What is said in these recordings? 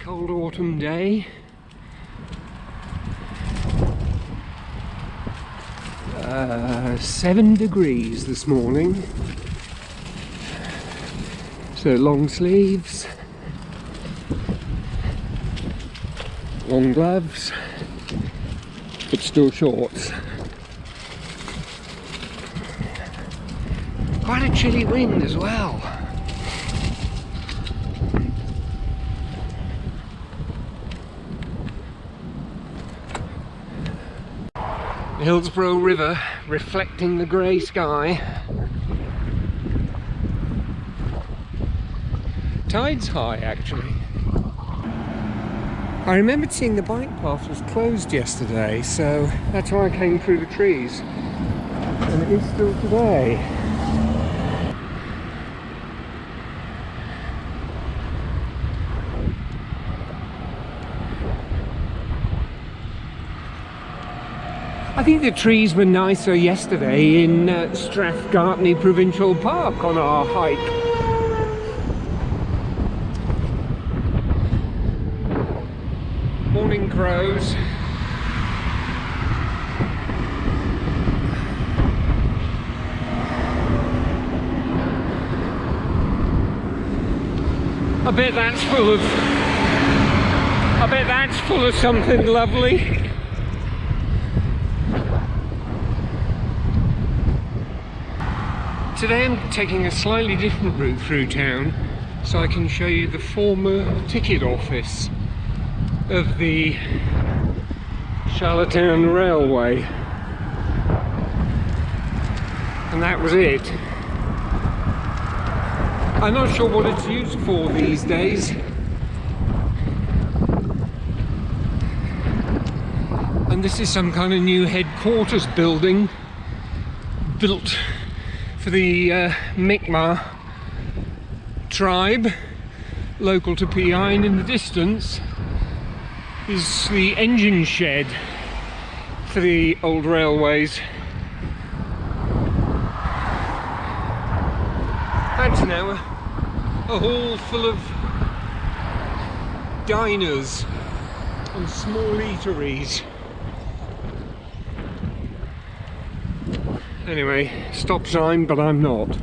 Cold autumn day. Uh, 7 degrees this morning. So long sleeves, long gloves, but still shorts. Quite a chilly wind as well. The Hillsborough River reflecting the grey sky. Tide's high actually. I remembered seeing the bike path was closed yesterday, so that's why I came through the trees. And it is still today. I think the trees were nicer yesterday in Strathgartney Provincial Park on our hike. Morning crows. I bet that's full of something lovely. Today I'm taking a slightly different route through town so I can show you the former ticket office of the Charlottetown Railway. And that was it. I'm not sure what it's used for these days. And this is some kind of new headquarters building built for the Mi'kmaq tribe, local to PI, and in the distance is the engine shed for the old railways. That's now a hall full of diners and small eateries. Anyway, stop sign, but I'm not.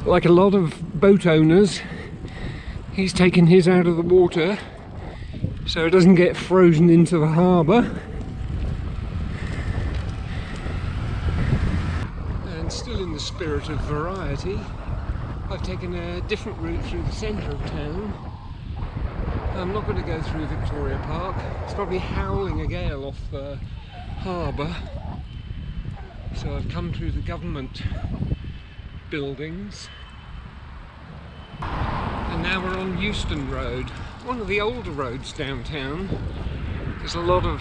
Like a lot of boat owners, he's taken his out of the water so it doesn't get frozen into the harbour. And still in the spirit of variety, I've taken a different route through the centre of town. I'm not going to go through Victoria Park. It's probably howling a gale off the harbour. So I've come through the government buildings. And now we're on Euston Road, one of the older roads downtown. There's a lot of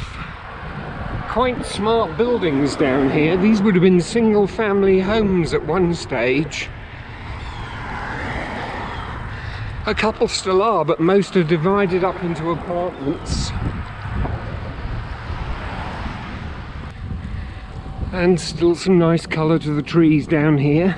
quite smart buildings down here. These would have been single family homes at one stage. A couple still are, but most are divided up into apartments. And still some nice colour to the trees down here.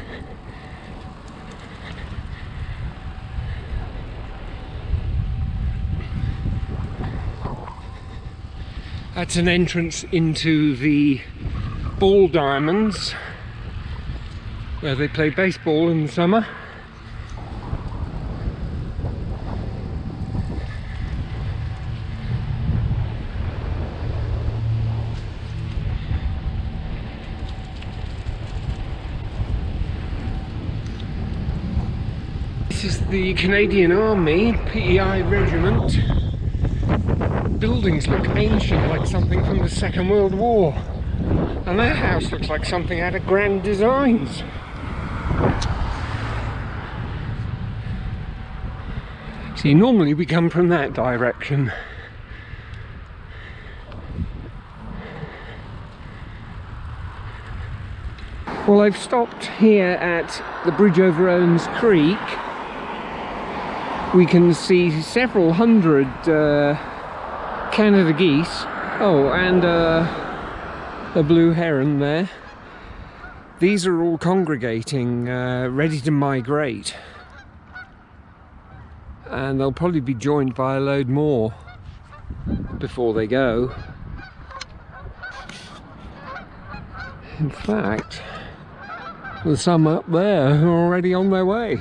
That's an entrance into the Ball Diamonds, where they play baseball in the summer. This is the Canadian Army, PEI regiment. Buildings look ancient, like something from the Second World War. And that house looks like something out of Grand Designs. See, normally we come from that direction. Well, I've stopped here at the bridge over Owens Creek. We can see several hundred Canada geese. Oh, and a blue heron there. These are all congregating, ready to migrate. And they'll probably be joined by a load more before they go. In fact, there's some up there who are already on their way.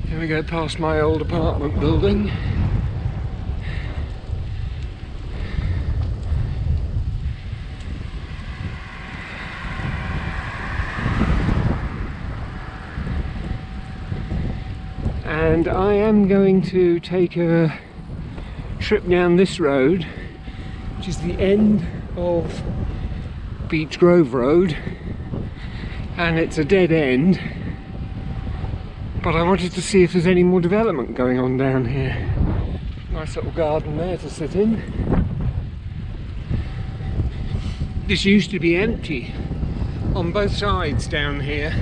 Here we go past my old apartment building. And I am going to take a trip down this road, which is the end of Beech Grove Road, and it's a dead end, but I wanted to see if there's any more development going on down here. Nice little garden there to sit in. This used to be empty on both sides down here,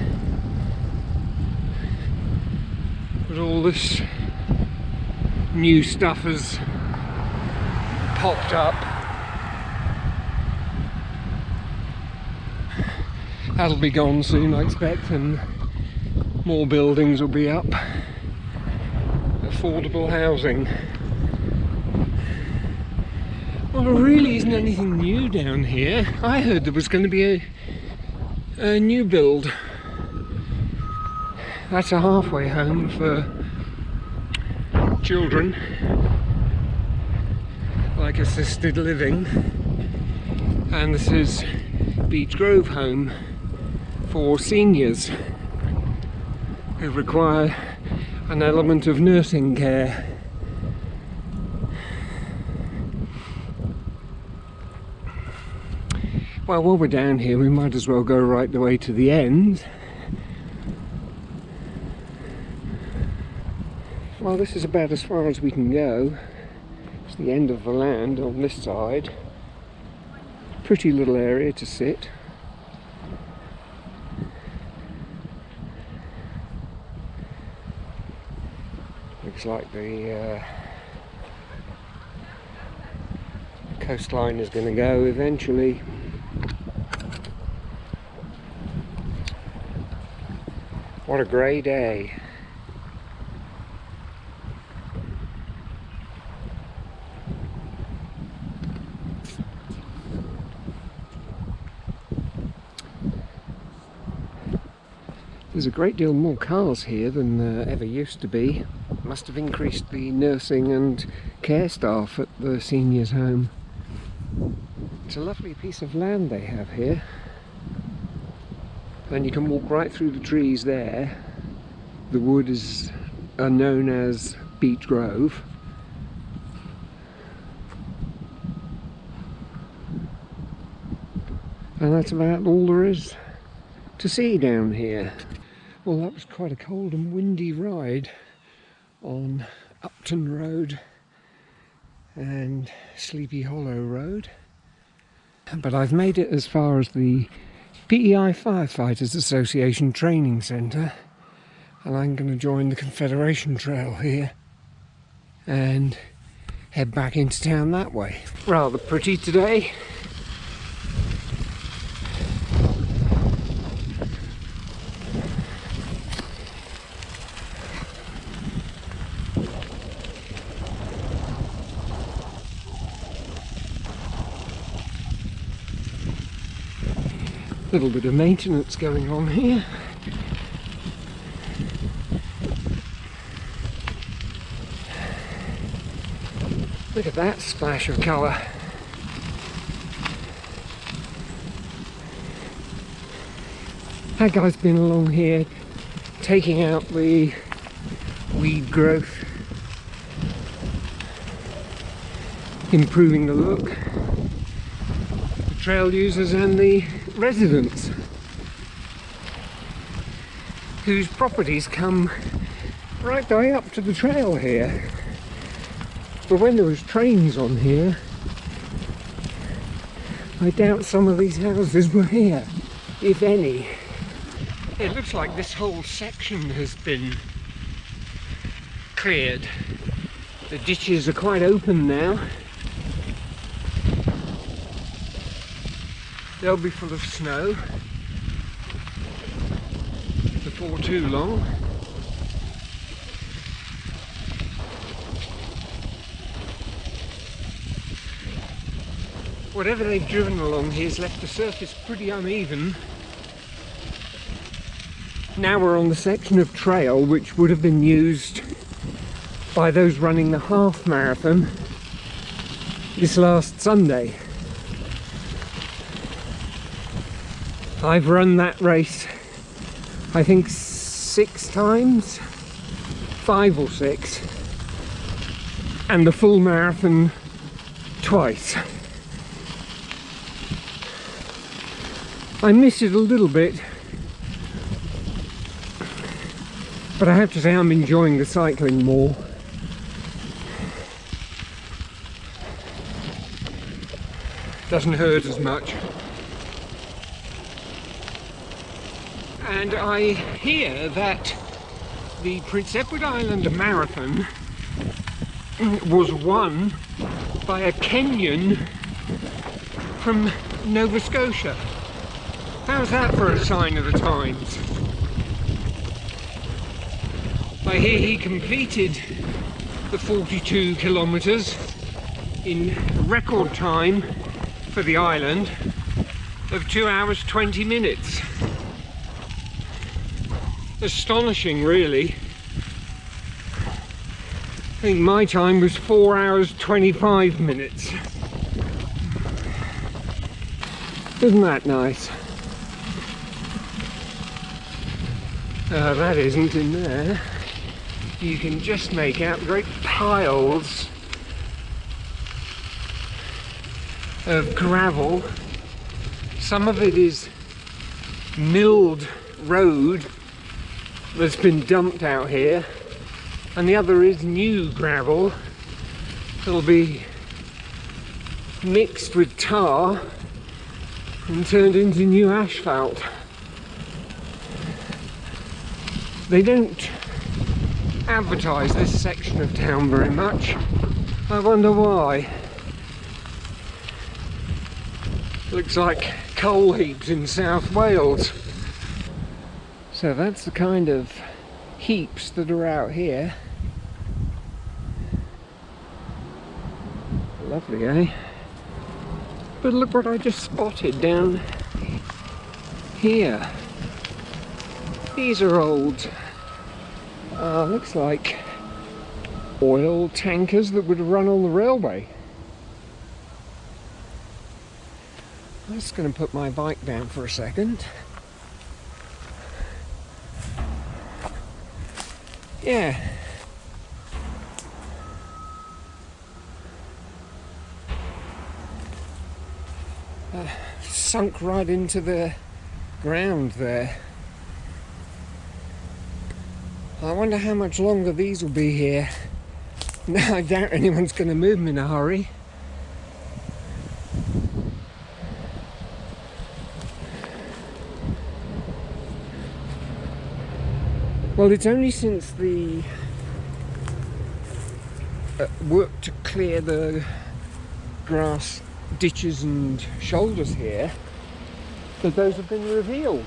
but all this new stuff has popped up. That'll be gone soon, I expect, and more buildings will be up. Affordable housing. Well, there really isn't anything new down here. I heard there was going to be a new build. That's a halfway home for children, like assisted living, and this is Beech Grove Home for seniors who require an element of nursing care. Well, while we're down here, we might as well go right the way to the end. Well, this is about as far as we can go. It's the end of the land on this side. Pretty little area to sit. Looks like the coastline is going to go eventually. What a grey day. There's a great deal more cars here than there ever used to be. Must have increased the nursing and care staff at the seniors' home. It's a lovely piece of land they have here. And you can walk right through the trees there. The wood is known as Beech Grove. And that's about all there is to see down here. Well, that was quite a cold and windy ride on Upton Road and Sleepy Hollow Road. But I've made it as far as the PEI Firefighters Association Training Centre, and I'm going to join the Confederation Trail here and head back into town that way. Rather pretty today. Little bit of maintenance going on here. Look at that splash of colour. That guy's been along here taking out the weed growth, improving the look. The trail users and the residents whose properties come right the way up to the trail here. But when there was trains on here, I doubt some of these houses were here, if any. It looks like this whole section has been cleared. The ditches are quite open now. They'll be full of snow before too long. Whatever they've driven along here has left the surface pretty uneven. Now we're on the section of trail which would have been used by those running the half marathon this last Sunday. I've run that race I think 6 times, 5 or 6, and the full marathon twice. I miss it a little bit, but I have to say I'm enjoying the cycling more. Doesn't hurt as much. And I hear that the Prince Edward Island Marathon was won by a Kenyan from Nova Scotia. How's that for a sign of the times? I hear he completed the 42 kilometres in record time for the island of 2 hours 20 minutes. Astonishing, really. I think my time was 4 hours 25 minutes. Isn't that nice? That isn't in there. You can just make out great piles of gravel. Some of it is milled road that's been dumped out here, and the other is new gravel that'll be mixed with tar and turned into new asphalt. They don't advertise this section of town very much. I wonder why. Looks like coal heaps in South Wales. So that's the kind of heaps that are out here. Lovely, eh? But look what I just spotted down here. These are old, looks like oil tankers that would have run on the railway. I'm just going to put my bike down for a second. Yeah. Sunk right into the ground there. I wonder how much longer these will be here. No, I doubt anyone's going to move them in a hurry. Well, it's only since the work to clear the grass ditches and shoulders here that those have been revealed.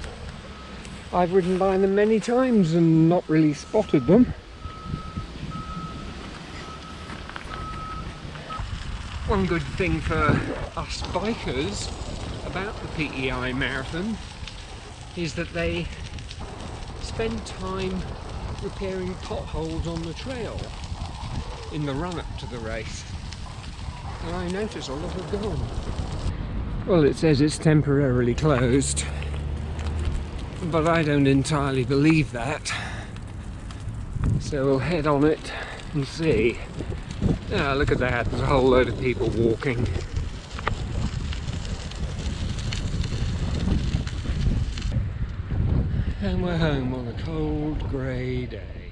I've ridden by them many times and not really spotted them. One good thing for us bikers about the PEI Marathon is that they spend time repairing potholes on the trail in the run-up to the race. And I notice a lot of gone. Well, it says it's temporarily closed, but I don't entirely believe that. So we'll head on it and see. Ah, look at that, there's a whole load of people walking. And we're home on a cold grey day.